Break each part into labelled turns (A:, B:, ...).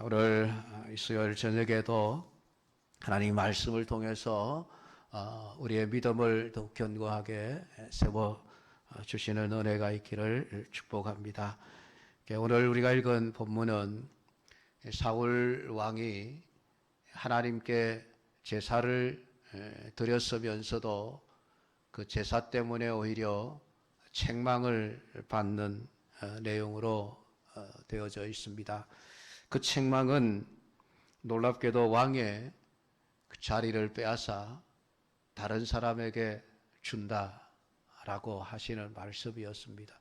A: 오늘 수요일 저녁에도 하나님 말씀을 통해서 우리의 믿음을 더욱 견고하게 세워 주시는 은혜가 있기를 축복합니다. 오늘 우리가 읽은 본문은 사울 왕이 하나님께 제사를 드렸으면서도 그 제사 때문에 오히려 책망을 받는 내용으로 되어져 있습니다. 그 책망은 놀랍게도 왕의 그 자리를 빼앗아 다른 사람에게 준다라고 하시는 말씀이었습니다.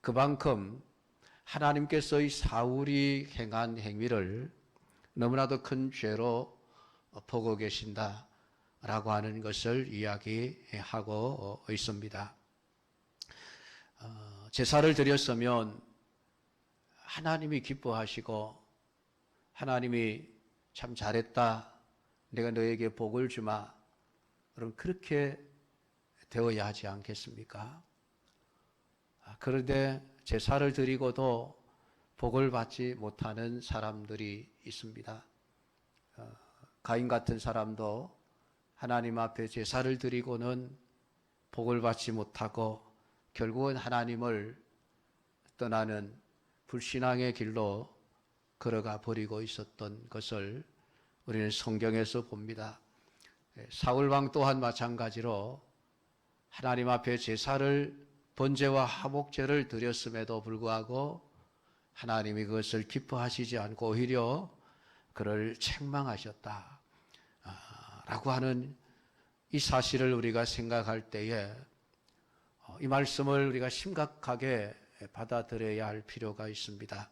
A: 그만큼 하나님께서 이 사울이 행한 행위를 너무나도 큰 죄로 보고 계신다라고 하는 것을 이야기하고 있습니다. 제사를 드렸으면 하나님이 기뻐하시고 하나님이 참 잘했다, 내가 너에게 복을 주마, 그럼 그렇게 되어야 하지 않겠습니까? 그런데 제사를 드리고도 복을 받지 못하는 사람들이 있습니다. 가인 같은 사람도 하나님 앞에 제사를 드리고는 복을 받지 못하고 결국은 하나님을 떠나는 불신앙의 길로 걸어가 버리고 있었던 것을 우리는 성경에서 봅니다. 사울 왕 또한 마찬가지로 하나님 앞에 제사를 번제와 화목제를 드렸음에도 불구하고 하나님이 그것을 기뻐하시지 않고 오히려 그를 책망하셨다 라고 하는 이 사실을 우리가 생각할 때에 이 말씀을 우리가 심각하게 받아들여야 할 필요가 있습니다.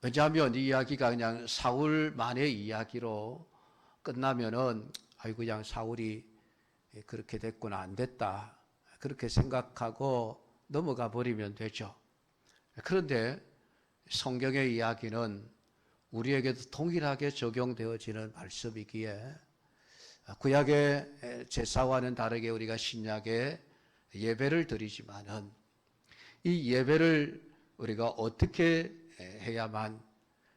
A: 왜냐하면 이 이야기가 그냥 사울만의 이야기로 끝나면은 그냥 사울이 그렇게 됐구나, 안 됐다, 그렇게 생각하고 넘어가 버리면 되죠. 그런데 성경의 이야기는 우리에게도 동일하게 적용되어지는 말씀이기에 구약의 제사와는 다르게 우리가 신약의 예배를 드리지만은 이 예배를 우리가 어떻게 해야만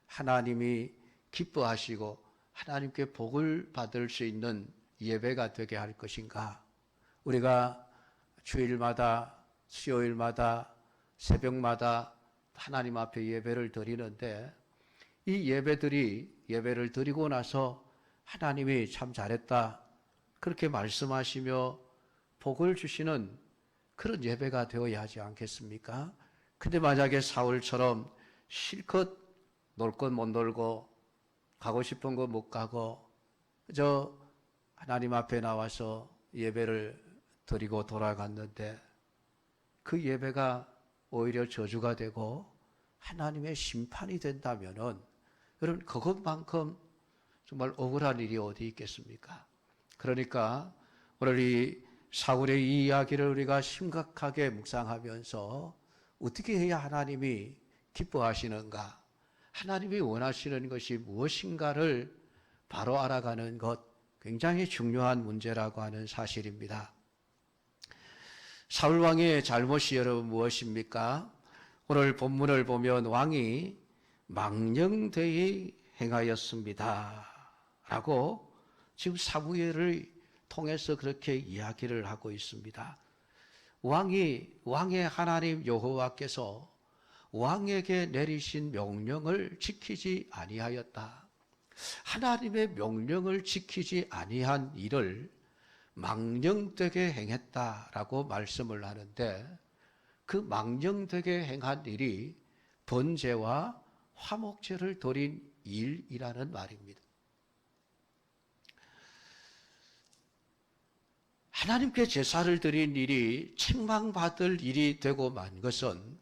A: 하나님이 기뻐하시고 하나님께 복을 받을 수 있는 예배가 되게 할 것인가? 우리가 주일마다, 수요일마다, 새벽마다 하나님 앞에 예배를 드리는데 이 예배를 드리고 나서 하나님이 참 잘했다, 그렇게 말씀하시며 복을 주시는 그런 예배가 되어야 하지 않겠습니까? 근데 만약에 사울처럼 실컷 놀 건 못 놀고 가고 싶은 거 못 가고 그저 하나님 앞에 나와서 예배를 드리고 돌아갔는데 그 예배가 오히려 저주가 되고 하나님의 심판이 된다면은 여러분 그것만큼 정말 억울한 일이 어디 있겠습니까? 그러니까 오늘 이 사울의 이 이야기를 우리가 심각하게 묵상하면서 어떻게 해야 하나님이 기뻐하시는가, 하나님이 원하시는 것이 무엇인가를 바로 알아가는 것, 굉장히 중요한 문제라고 하는 사실입니다. 사울 왕의 잘못이 여러분 무엇입니까? 오늘 본문을 보면 왕이 망령되이 행하였습니다 라고 지금 사무엘을 통해서 그렇게 이야기를 하고 있습니다. 왕의 하나님 여호와께서 왕에게 내리신 명령을 지키지 아니하였다. 하나님의 명령을 지키지 아니한 일을 망령되게 행했다라고 말씀을 하는데 그 망령되게 행한 일이 번제와 화목제를 드린 일이라는 말입니다. 하나님께 제사를 드린 일이 책망받을 일이 되고 만 것은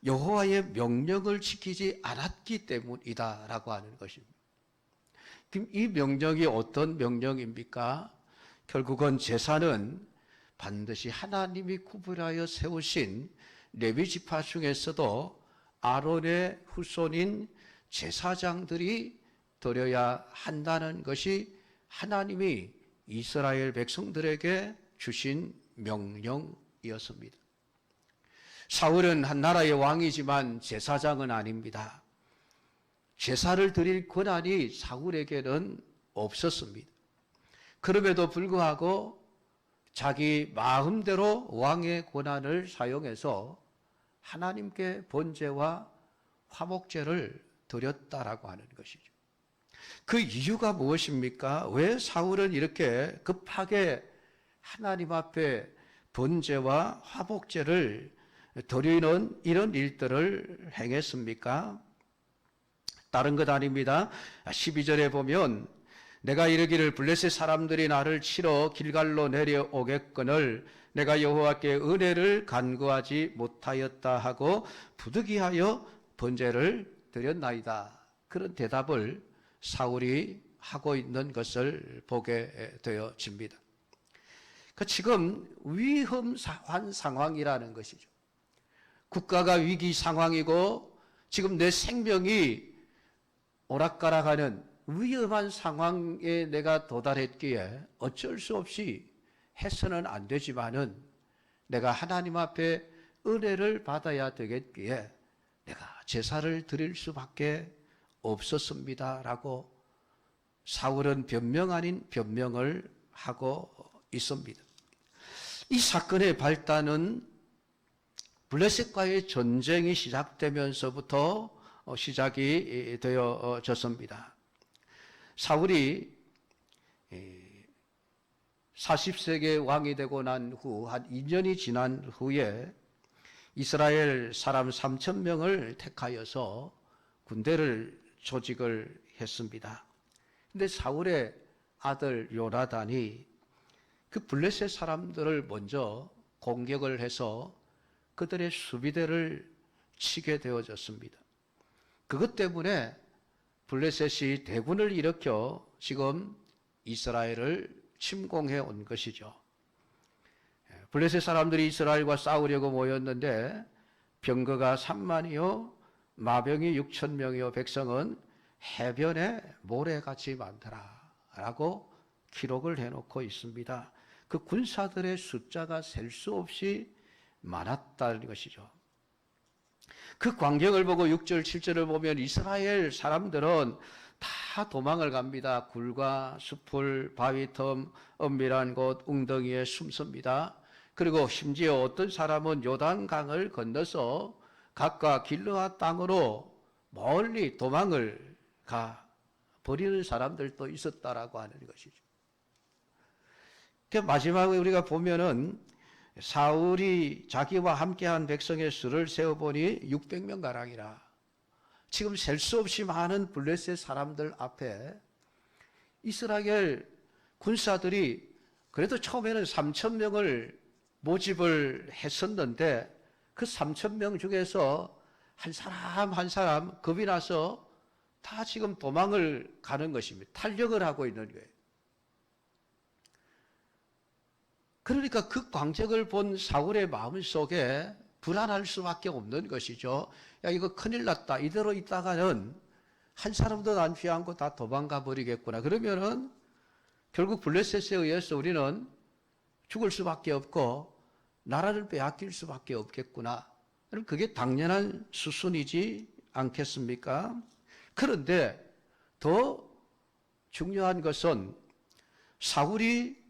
A: 여호와의 명령을 지키지 않았기 때문이다라고 하는 것입니다. 그럼 이 명령이 어떤 명령입니까? 결국은 제사는 반드시 하나님이 구분하여 세우신 레위 지파 중에서도 아론의 후손인 제사장들이 드려야 한다는 것이 하나님이 이스라엘 백성들에게 주신 명령이었습니다. 사울은 한 나라의 왕이지만 제사장은 아닙니다. 제사를 드릴 권한이 사울에게는 없었습니다. 그럼에도 불구하고 자기 마음대로 왕의 권한을 사용해서 하나님께 번제와 화목제를 드렸다라고 하는 것이죠. 그 이유가 무엇입니까? 왜 사울은 이렇게 급하게 하나님 앞에 번제와 화목제를 드리는 이런 일들을 행했습니까? 다른 것 아닙니다. 12절에 보면 내가 이르기를 블레셋 사람들이 나를 치러 길갈로 내려오겠거늘 내가 여호와께 은혜를 간구하지 못하였다 하고 부득이하여 번제를 드렸나이다. 그런 대답을 사울이 하고 있는 것을 보게 되어집니다. 지금 위험한 상황이라는 것이죠. 국가가 위기 상황이고 지금 내 생명이 오락가락하는 위험한 상황에 내가 도달했기에 어쩔 수 없이 해서는 안 되지만은 내가 하나님 앞에 은혜를 받아야 되겠기에 내가 제사를 드릴 수밖에 없었습니다라고 사울은 변명 아닌 변명을 하고 있습니다. 이 사건의 발단은 블레셋과의 전쟁이 시작되면서부터 시작이 되어졌습니다. 사울이 40세기 왕이 되고 난 후 한 2년이 지난 후에 이스라엘 사람 3,000명을 택하여서 군대를 조직을 했습니다. 근데 사울의 아들 요나단이 그 블레셋 사람들을 먼저 공격을 해서 그들의 수비대를 치게 되어졌습니다. 그것 때문에 블레셋이 대군을 일으켜 지금 이스라엘을 침공해 온 것이죠. 블레셋 사람들이 이스라엘과 싸우려고 모였는데 병거가 3만이요 마병이 6,000명이요 백성은 해변에 모래같이 많더라 라고 기록을 해놓고 있습니다. 그 군사들의 숫자가 셀 수 없이 많았다는 것이죠. 그 광경을 보고 6절, 7절을 보면 이스라엘 사람들은 다 도망을 갑니다. 굴과 숲을, 바위틈, 은밀한 곳, 웅덩이에 숨습니다. 그리고 심지어 어떤 사람은 요단강을 건너서 각각 길르앗 땅으로 멀리 도망을 가 버리는 사람들도 있었다라고 하는 것이죠. 마지막에 우리가 보면은 사울이 자기와 함께한 백성의 수를 세어보니 600명 가량이라. 지금 셀 수 없이 많은 블레셋 사람들 앞에 이스라엘 군사들이 그래도 처음에는 3,000명을 모집을 했었는데 그 3,000명 중에서 한 사람 한 사람 겁이 나서 다 지금 도망을 가는 것입니다. 탈력을 하고 있는 거예요. 그러니까 그 광경을 본 사울의 마음 속에 불안할 수밖에 없는 것이죠. 야, 이거 큰일 났다. 이대로 있다가는 한 사람도 안 피하고 다 도망가 버리겠구나. 그러면은 결국 블레셋에 의해서 우리는 죽을 수밖에 없고 나라를 빼앗길 수밖에 없겠구나. 그럼 그게 당연한 수순이지 않겠습니까? 그런데 더 중요한 것은 사울이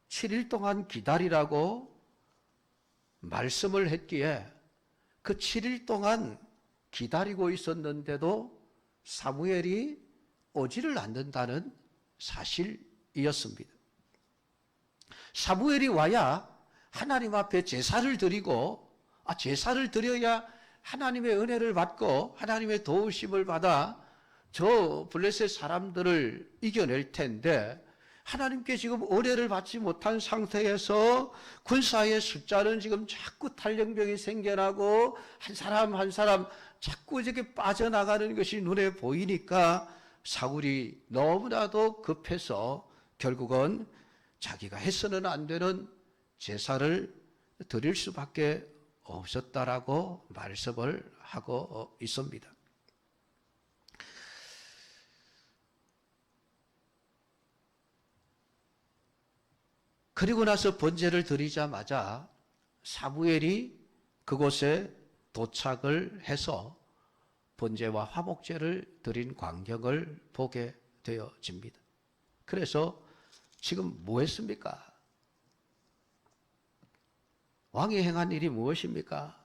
A: 7일 동안 기다리라고 말씀을 했기에 그 7일 동안 기다리고 있었는데도 사무엘이 오지를 않는다는 사실이었습니다. 사무엘이 와야 하나님 앞에 제사를 드리고 제사를 드려야 하나님의 은혜를 받고 하나님의 도우심을 받아 저 블레셋 사람들을 이겨낼 텐데 하나님께 지금 은혜를 받지 못한 상태에서 군사의 숫자는 지금 자꾸 탈영병이 생겨나고 한 사람 한 사람 자꾸 이렇게 빠져나가는 것이 눈에 보이니까 사울이 너무나도 급해서 결국은 자기가 해서는 안 되는 제사를 드릴 수밖에 없었다라고 말씀을 하고 있습니다. 그리고 나서 번제를 드리자마자 사무엘이 그곳에 도착을 해서 번제와 화목제를 드린 광경을 보게 되어집니다. 그래서 지금 뭐 했습니까? 왕이 행한 일이 무엇입니까?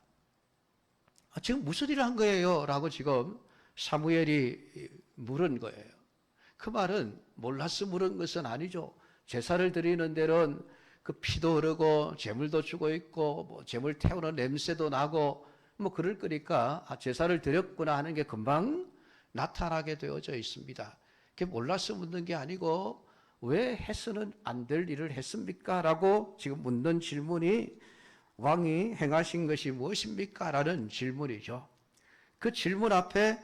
A: 지금 무슨 일을 한 거예요? 라고 지금 사무엘이 물은 거예요. 그 말은 몰라서 물은 것은 아니죠. 제사를 드리는 데는 그 피도 흐르고 제물도 주고 있고 뭐 제물 태우는 냄새도 나고 뭐 그럴 거니까 제사를 드렸구나 하는 게 금방 나타나게 되어져 있습니다. 그게 몰라서 묻는 게 아니고 왜 해서는 안 될 일을 했습니까? 라고 지금 묻는 질문이 왕이 행하신 것이 무엇입니까? 라는 질문이죠. 그 질문 앞에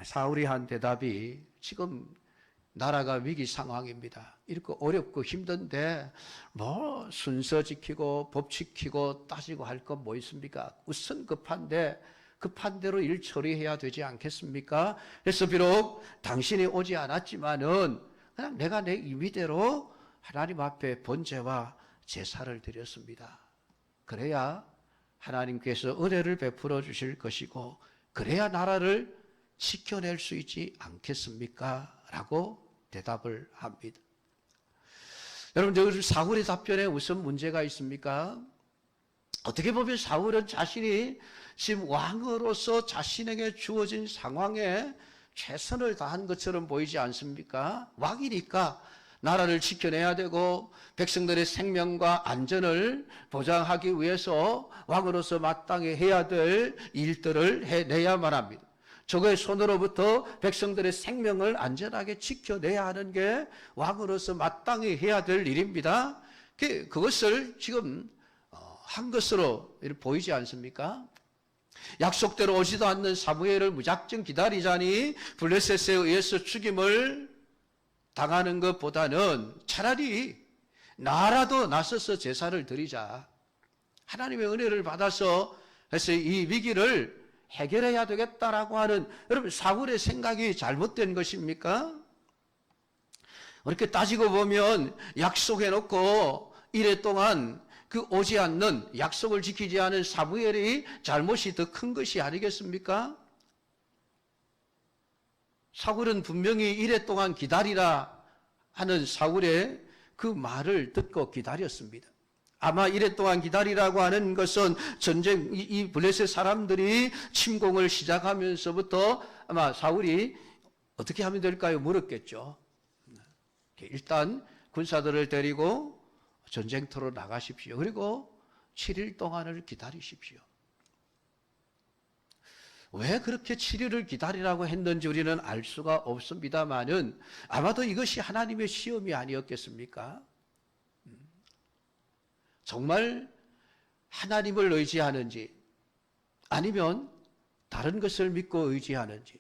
A: 사울이 한 대답이 지금 나라가 위기 상황입니다. 이렇게 어렵고 힘든데 뭐 순서 지키고 법 지키고 따지고 할 건 뭐 있습니까? 우선 급한데 급한 대로 일 처리해야 되지 않겠습니까? 그래서 비록 당신이 오지 않았지만은 그냥 내가 내 임의대로 하나님 앞에 번제와 제사를 드렸습니다. 그래야 하나님께서 은혜를 베풀어 주실 것이고 그래야 나라를 지켜낼 수 있지 않겠습니까? 라고 대답을 합니다. 여러분, 사울의 답변에 무슨 문제가 있습니까? 어떻게 보면 사울은 자신이 지금 왕으로서 자신에게 주어진 상황에 최선을 다한 것처럼 보이지 않습니까? 왕이니까 나라를 지켜내야 되고 백성들의 생명과 안전을 보장하기 위해서 왕으로서 마땅히 해야 될 일들을 해내야만 합니다. 적의 손으로부터 백성들의 생명을 안전하게 지켜내야 하는 게 왕으로서 마땅히 해야 될 일입니다. 그것을 지금 한 것으로 보이지 않습니까? 약속대로 오지도 않는 사무엘을 무작정 기다리자니 블레셋에 의해서 죽임을 당하는 것보다는 차라리 나라도 나서서 제사를 드리자. 하나님의 은혜를 받아서 해서 이 위기를 해결해야 되겠다라고 하는 여러분 사울의 생각이 잘못된 것입니까? 이렇게 따지고 보면 약속해놓고 이래 동안 그 오지 않는 약속을 지키지 않은 사무엘이 잘못이 더 큰 것이 아니겠습니까? 사울은 분명히 이래 동안 기다리라 하는 사울의 그 말을 듣고 기다렸습니다. 아마 이래 동안 기다리라고 하는 것은 전쟁, 이 블레셋 사람들이 침공을 시작하면서부터 아마 사울이 어떻게 하면 될까요? 물었겠죠. 일단 군사들을 데리고 전쟁터로 나가십시오. 그리고 7일 동안을 기다리십시오. 왜 그렇게 7일을 기다리라고 했는지 우리는 알 수가 없습니다만은 아마도 이것이 하나님의 시험이 아니었겠습니까? 정말 하나님을 의지하는지 아니면 다른 것을 믿고 의지하는지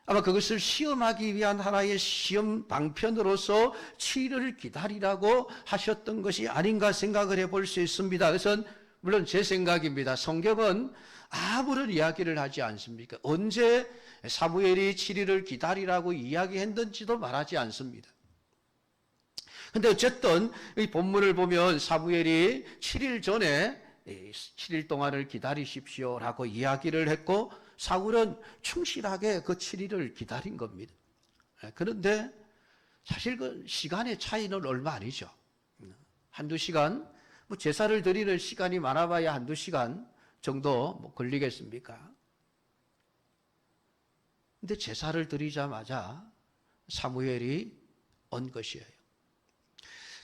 A: 아마 그것을 시험하기 위한 하나의 시험 방편으로서 7일을 기다리라고 하셨던 것이 아닌가 생각을 해볼 수 있습니다. 그것은 물론 제 생각입니다. 성경은 아무런 이야기를 하지 않습니까? 언제 사무엘이 7일을 기다리라고 이야기했는지도 말하지 않습니다. 근데 어쨌든 이 본문을 보면 사무엘이 7일 전에 7일 동안을 기다리십시오라고 이야기를 했고 사울은 충실하게 그 7일을 기다린 겁니다. 그런데 사실 그 시간의 차이는 얼마 아니죠. 한두 시간, 뭐 제사를 드리는 시간이 많아봐야 한두 시간 정도 뭐 걸리겠습니까? 근데 제사를 드리자마자 사무엘이 온 것이에요.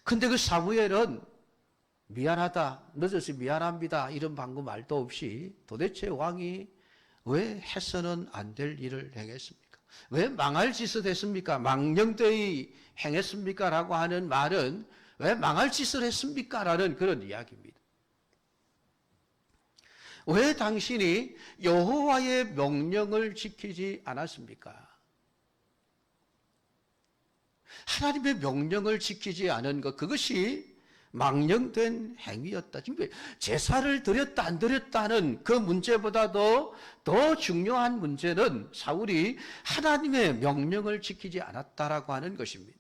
A: 근데 그 사무엘은 미안하다, 늦어서 미안합니다 이런 방금 말도 없이 도대체 왕이 왜 해서는 안 될 일을 행했습니까? 왜 망할 짓을 했습니까? 망령되이 행했습니까? 라고 하는 말은 왜 망할 짓을 했습니까? 라는 그런 이야기입니다. 왜 당신이 여호와의 명령을 지키지 않았습니까? 하나님의 명령을 지키지 않은 것, 그것이 망령된 행위였다. 제사를 드렸다 안 드렸다는 그 문제보다도 더 중요한 문제는 사울이 하나님의 명령을 지키지 않았다라고 하는 것입니다.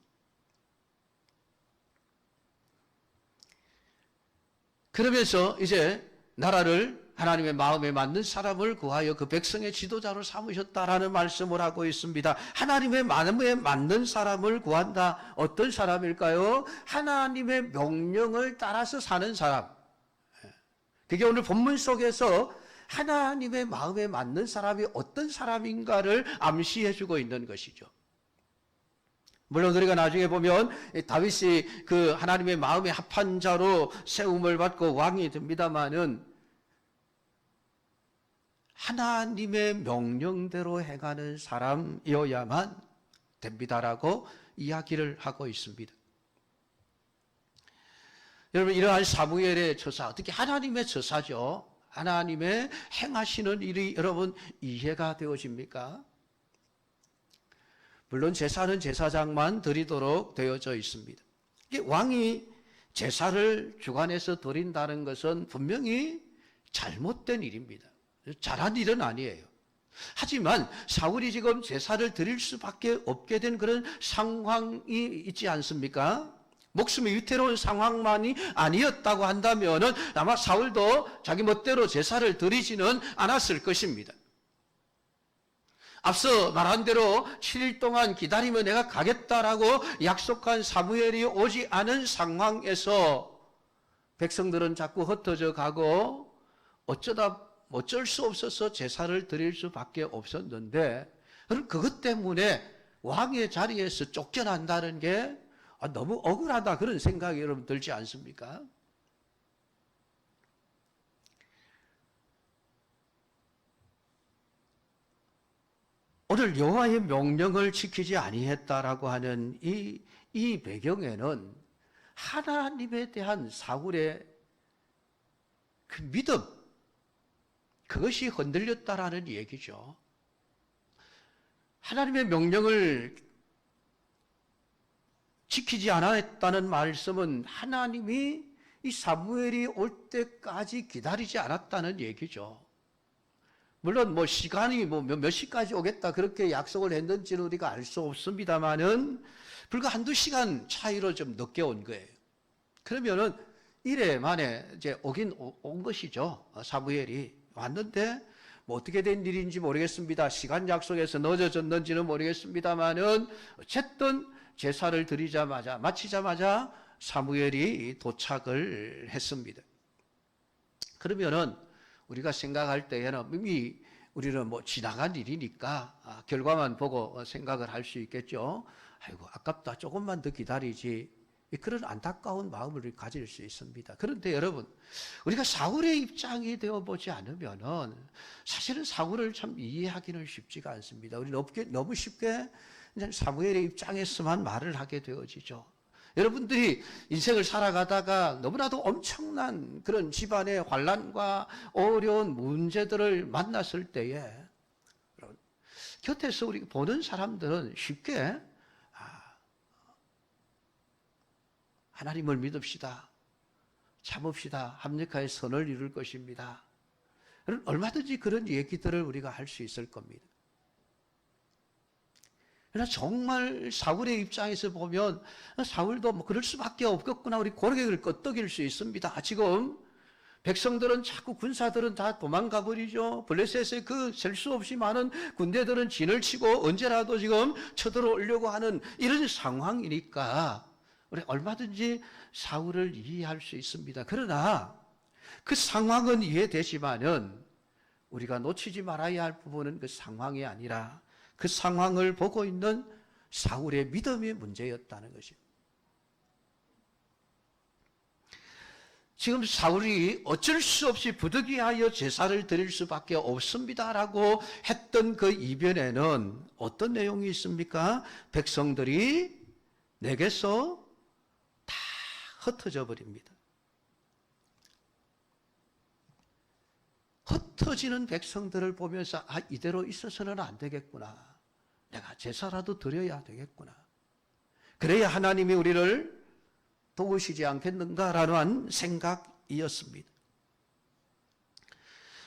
A: 그러면서 이제 나라를 하나님의 마음에 맞는 사람을 구하여 그 백성의 지도자로 삼으셨다라는 말씀을 하고 있습니다. 하나님의 마음에 맞는 사람을 구한다. 어떤 사람일까요? 하나님의 명령을 따라서 사는 사람. 그게 오늘 본문 속에서 하나님의 마음에 맞는 사람이 어떤 사람인가를 암시해 주고 있는 것이죠. 물론 우리가 나중에 보면 다윗이 그 하나님의 마음에 합한 자로 세움을 받고 왕이 됩니다마는 하나님의 명령대로 행하는 사람이어야만 됩니다라고 이야기를 하고 있습니다. 여러분, 이러한 사무엘의 처사, 어떻게 하나님의 처사죠? 하나님의 행하시는 일이 여러분 이해가 되어집니까? 물론 제사는 제사장만 드리도록 되어져 있습니다. 왕이 제사를 주관해서 드린다는 것은 분명히 잘못된 일입니다. 잘한 일은 아니에요. 하지만 사울이 지금 제사를 드릴 수밖에 없게 된 그런 상황이 있지 않습니까? 목숨이 위태로운 상황만이 아니었다고 한다면 아마 사울도 자기 멋대로 제사를 드리지는 않았을 것입니다. 앞서 말한 대로 7일 동안 기다리며 내가 가겠다라고 약속한 사무엘이 오지 않은 상황에서 백성들은 자꾸 흩어져 가고 어쩔 수 없어서 제사를 드릴 수밖에 없었는데, 그것 때문에 왕의 자리에서 쫓겨난다는 게 너무 억울하다, 그런 생각이 여러분 들지 않습니까? 오늘 여호와의 명령을 지키지 아니했다라고 하는 이 배경에는 하나님에 대한 사울의 그 믿음, 그것이 흔들렸다라는 얘기죠. 하나님의 명령을 지키지 않았다는 말씀은 하나님이 이 사무엘이 올 때까지 기다리지 않았다는 얘기죠. 물론 시간이 몇 시까지 오겠다 그렇게 약속을 했는지는 우리가 알 수 없습니다만은 불과 한두 시간 차이로 좀 늦게 온 거예요. 그러면은 이래 만에 이제 온 것이죠. 사무엘이 왔는데 어떻게 된 일인지 모르겠습니다. 시간 약속에서 늦어졌는지는 모르겠습니다만은 어쨌든 제사를 마치자마자 사무엘이 도착을 했습니다. 그러면은 우리가 생각할 때에는 이미 우리는 지나간 일이니까 결과만 보고 생각을 할 수 있겠죠. 아이고, 아깝다. 조금만 더 기다리지. 그런 안타까운 마음을 가질 수 있습니다. 그런데 여러분, 우리가 사울의 입장이 되어보지 않으면은 사실은 사울을 참 이해하기는 쉽지가 않습니다. 우리 너무 쉽게 사무엘의 입장에서만 말을 하게 되어지죠. 여러분들이 인생을 살아가다가 너무나도 엄청난 그런 집안의 환난과 어려운 문제들을 만났을 때에 곁에서 우리 보는 사람들은 쉽게 하나님을 믿읍시다, 참읍시다, 합력하여 선을 이룰 것입니다. 얼마든지 그런 얘기들을 우리가 할 수 있을 겁니다. 그러나 정말 사울의 입장에서 보면 사울도 그럴 수밖에 없겠구나, 우리 고개를 끄덕일 수 있습니다. 지금 백성들은 자꾸 군사들은 다 도망가 버리죠. 블레셋의 그 셀 수 없이 많은 군대들은 진을 치고 언제라도 지금 쳐들어오려고 하는 이런 상황이니까 우리 얼마든지 사울을 이해할 수 있습니다. 그러나 그 상황은 이해되지만은 우리가 놓치지 말아야 할 부분은 그 상황이 아니라 그 상황을 보고 있는 사울의 믿음의 문제였다는 것입니다. 지금 사울이 어쩔 수 없이 부득이하여 제사를 드릴 수밖에 없습니다라고 했던 그 이변에는 어떤 내용이 있습니까? 백성들이 내게서 다 흩어져 버립니다. 흩어지는 백성들을 보면서 이대로 있어서는 안 되겠구나. 내가 제사라도 드려야 되겠구나. 그래야 하나님이 우리를 도우시지 않겠는가라는 생각이었습니다.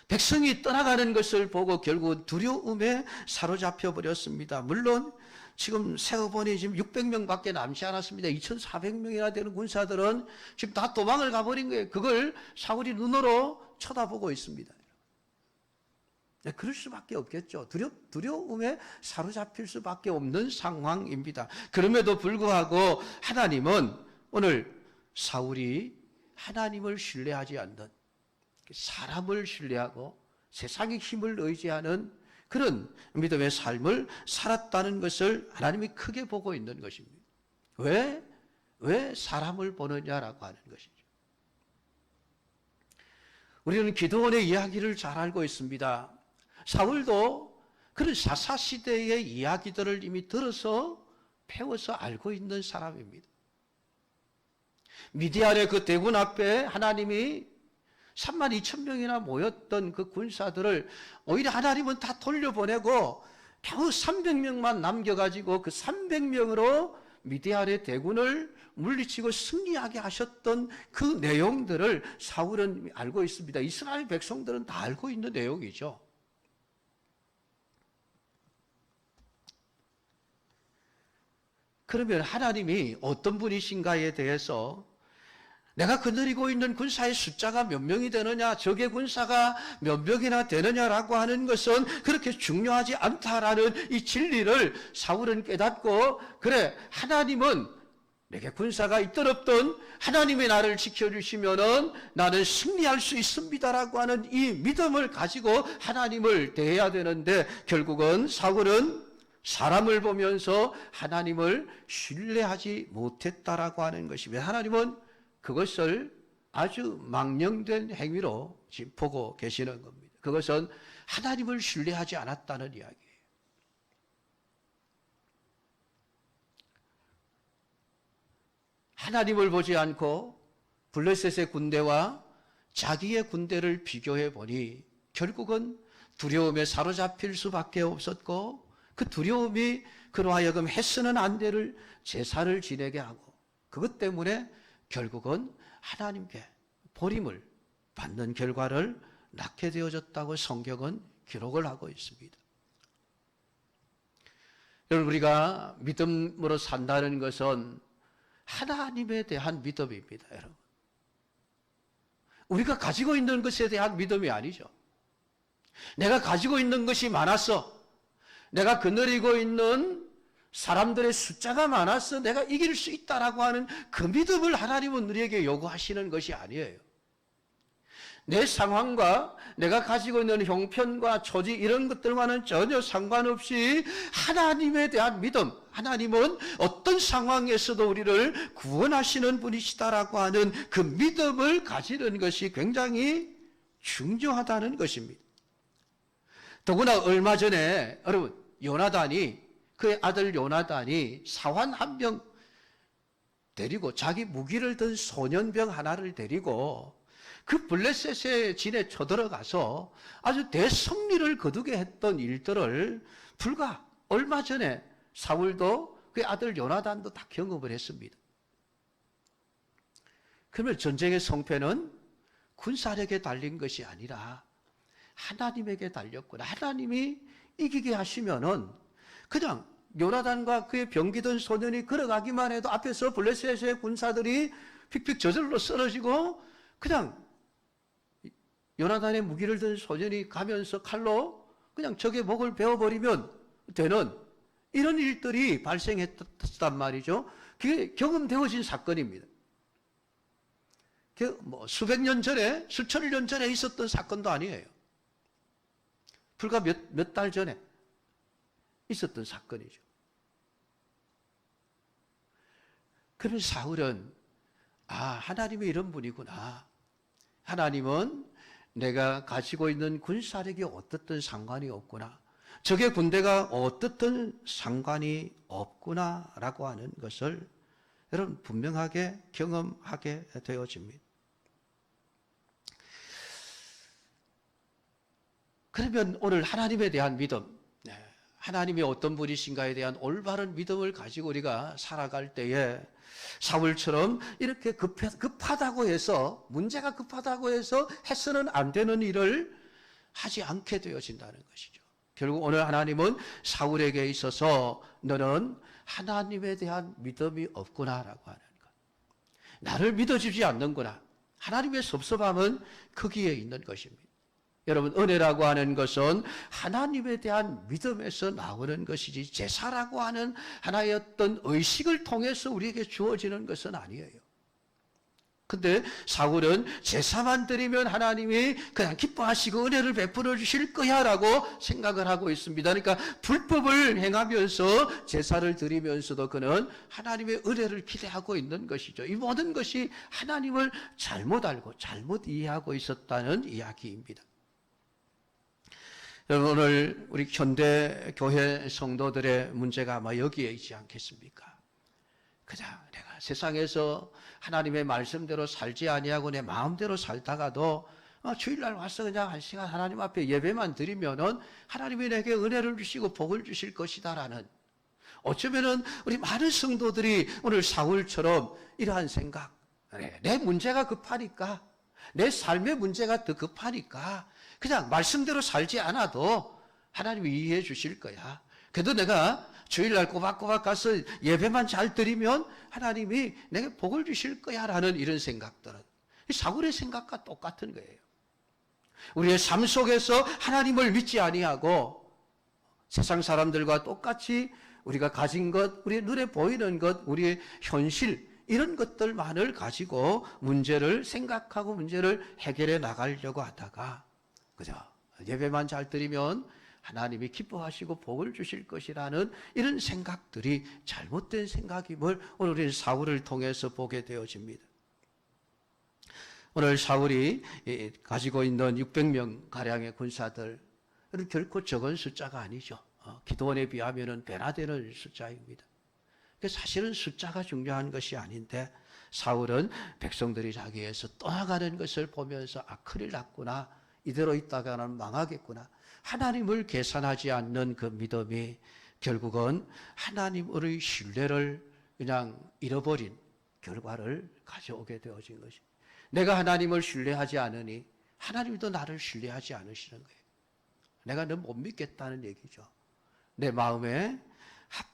A: 백성이 떠나가는 것을 보고 결국 두려움에 사로잡혀 버렸습니다. 물론 지금 세어본이 지금 600명밖에 남지 않았습니다. 2,400명이나 되는 군사들은 지금 다 도망을 가버린 거예요. 그걸 사울이 눈으로 쳐다보고 있습니다. 네, 그럴 수밖에 없겠죠. 두려움에 사로잡힐 수밖에 없는 상황입니다. 그럼에도 불구하고 하나님은 오늘 사울이 하나님을 신뢰하지 않는, 사람을 신뢰하고 세상의 힘을 의지하는 그런 믿음의 삶을 살았다는 것을 하나님이 크게 보고 있는 것입니다. 왜 사람을 보느냐라고 하는 것이죠. 우리는 기드온의 이야기를 잘 알고 있습니다. 사울도 그런 사사시대의 이야기들을 이미 들어서 배워서 알고 있는 사람입니다. 미디안의 그 대군 앞에 하나님이 32,000명이나 모였던 그 군사들을 오히려 하나님은 다 돌려보내고 겨우 300명만 남겨가지고 그 300명으로 미디안의 대군을 물리치고 승리하게 하셨던 그 내용들을 사울은 알고 있습니다. 이스라엘 백성들은 다 알고 있는 내용이죠. 그러면 하나님이 어떤 분이신가에 대해서 내가 거느리고 있는 군사의 숫자가 몇 명이 되느냐, 적의 군사가 몇 명이나 되느냐라고 하는 것은 그렇게 중요하지 않다라는 이 진리를 사울은 깨닫고, 그래, 하나님은 내게 군사가 있든 없든 하나님이 나를 지켜주시면은 나는 승리할 수 있습니다라고 하는 이 믿음을 가지고 하나님을 대해야 되는데, 결국은 사울은 사람을 보면서 하나님을 신뢰하지 못했다라고 하는 것입니다. 하나님은 그것을 아주 망령된 행위로 지금 보고 계시는 겁니다. 그것은 하나님을 신뢰하지 않았다는 이야기예요. 하나님을 보지 않고 블레셋의 군대와 자기의 군대를 비교해 보니 결국은 두려움에 사로잡힐 수밖에 없었고, 그 두려움이 그로 하여금 해서는 안 될 제사를 지내게 하고, 그것 때문에 결국은 하나님께 버림을 받는 결과를 낳게 되어졌다고 성경은 기록을 하고 있습니다. 여러분, 우리가 믿음으로 산다는 것은 하나님에 대한 믿음입니다. 여러분, 우리가 가지고 있는 것에 대한 믿음이 아니죠. 내가 가지고 있는 것이 많아서, 내가 거느리고 있는 사람들의 숫자가 많아서 내가 이길 수 있다라고 하는 그 믿음을 하나님은 우리에게 요구하시는 것이 아니에요. 내 상황과 내가 가지고 있는 형편과 처지 이런 것들과는 전혀 상관없이 하나님에 대한 믿음, 하나님은 어떤 상황에서도 우리를 구원하시는 분이시다라고 하는 그 믿음을 가지는 것이 굉장히 중요하다는 것입니다. 더구나 얼마 전에 여러분, 그의 아들 요나단이 사환 한 명 데리고, 자기 무기를 든 소년병 하나를 데리고 그 블레셋의 진에 쳐들어가서 아주 대승리를 거두게 했던 일들을 불과 얼마 전에 사울도 그의 아들 요나단도 다 경험을 했습니다. 그러면 전쟁의 성패는 군사력에 달린 것이 아니라 하나님에게 달렸구나. 하나님이 이기게 하시면은 그냥 요나단과 그의 병기던 소년이 걸어가기만 해도 앞에서 블레셋의 군사들이 픽픽 저절로 쓰러지고, 그냥 요나단의 무기를 든 소년이 가면서 칼로 그냥 적의 목을 베어버리면 되는 이런 일들이 발생했단 말이죠. 그게 경험되어진 사건입니다. 수백 년 전에, 수천 년 전에 있었던 사건도 아니에요. 불과 몇 달 전에 있었던 사건이죠. 그러면 사울은 하나님이 이런 분이구나. 하나님은 내가 가지고 있는 군사력이 어떻든 상관이 없구나. 적의 군대가 어떻든 상관이 없구나라고 하는 것을 여러분 분명하게 경험하게 되어집니다. 그러면 오늘 하나님에 대한 믿음, 하나님이 어떤 분이신가에 대한 올바른 믿음을 가지고 우리가 살아갈 때에 사울처럼 이렇게 급하다고 해서, 문제가 급하다고 해서 해서는 안 되는 일을 하지 않게 되어진다는 것이죠. 결국 오늘 하나님은 사울에게 있어서 너는 하나님에 대한 믿음이 없구나라고 하는 것. 나를 믿어주지 않는구나. 하나님의 섭섭함은 거기에 있는 것입니다. 여러분, 은혜라고 하는 것은 하나님에 대한 믿음에서 나오는 것이지 제사라고 하는 하나의 어떤 의식을 통해서 우리에게 주어지는 것은 아니에요. 근데 사울은 제사만 드리면 하나님이 그냥 기뻐하시고 은혜를 베풀어 주실 거야 라고 생각을 하고 있습니다. 그러니까 불법을 행하면서 제사를 드리면서도 그는 하나님의 은혜를 기대하고 있는 것이죠. 이 모든 것이 하나님을 잘못 알고 잘못 이해하고 있었다는 이야기입니다. 여러분, 오늘 우리 현대 교회 성도들의 문제가 아마 여기에 있지 않겠습니까? 그냥 내가 세상에서 하나님의 말씀대로 살지 아니하고 내 마음대로 살다가도 주일날 와서 그냥 한 시간 하나님 앞에 예배만 드리면은 하나님이 내게 은혜를 주시고 복을 주실 것이다라는, 어쩌면은 우리 많은 성도들이 오늘 사울처럼 이러한 생각, 내 문제가 급하니까, 내 삶의 문제가 더 급하니까 그냥 말씀대로 살지 않아도 하나님이 이해해 주실 거야. 그래도 내가 주일날 꼬박꼬박 가서 예배만 잘 드리면 하나님이 내게 복을 주실 거야 라는 이런 생각들은 사울의 생각과 똑같은 거예요. 우리의 삶 속에서 하나님을 믿지 아니하고 세상 사람들과 똑같이 우리가 가진 것, 우리의 눈에 보이는 것, 우리의 현실, 이런 것들만을 가지고 문제를 생각하고 문제를 해결해 나가려고 하다가 그죠? 예배만 잘 드리면 하나님이 기뻐하시고 복을 주실 것이라는 이런 생각들이 잘못된 생각임을 오늘 우리는 사울을 통해서 보게 되어집니다. 오늘 사울이 가지고 있는 600명 가량의 군사들은 결코 적은 숫자가 아니죠. 기드온에 비하면 배나 되는 숫자입니다. 사실은 숫자가 중요한 것이 아닌데 사울은 백성들이 자기에서 떠나가는 것을 보면서 큰일 났구나, 이대로 있다가는 망하겠구나, 하나님을 계산하지 않는 그 믿음이 결국은 하나님의 신뢰를 그냥 잃어버린 결과를 가져오게 되어진 것입니다. 내가 하나님을 신뢰하지 않으니 하나님도 나를 신뢰하지 않으시는 거예요. 내가 너 못 믿겠다는 얘기죠. 내 마음에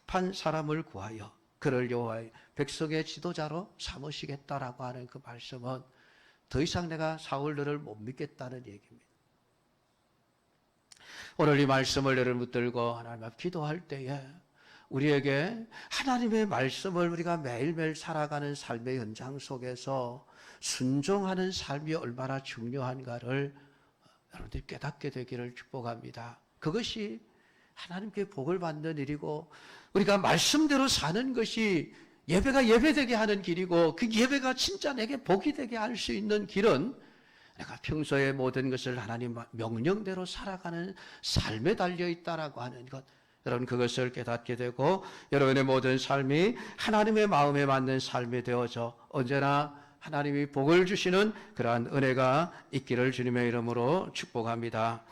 A: 합한 사람을 구하여 그를 여호와의 백성의 지도자로 삼으시겠다라고 하는 그 말씀은 더 이상 내가 사울 너를 못 믿겠다는 얘기입니다. 오늘 이 말씀을 여러분 붙들고 하나님 앞 기도할 때에 우리에게 하나님의 말씀을 우리가 매일매일 살아가는 삶의 현장 속에서 순종하는 삶이 얼마나 중요한가를 여러분들이 깨닫게 되기를 축복합니다. 그것이 하나님께 복을 받는 일이고 우리가 말씀대로 사는 것이 예배가 예배되게 하는 길이고 그 예배가 진짜 내게 복이 되게 할 수 있는 길은 내가 평소에 모든 것을 하나님 명령대로 살아가는 삶에 달려있다라고 하는 것, 여러분 그것을 깨닫게 되고 여러분의 모든 삶이 하나님의 마음에 맞는 삶이 되어져 언제나 하나님이 복을 주시는 그러한 은혜가 있기를 주님의 이름으로 축복합니다.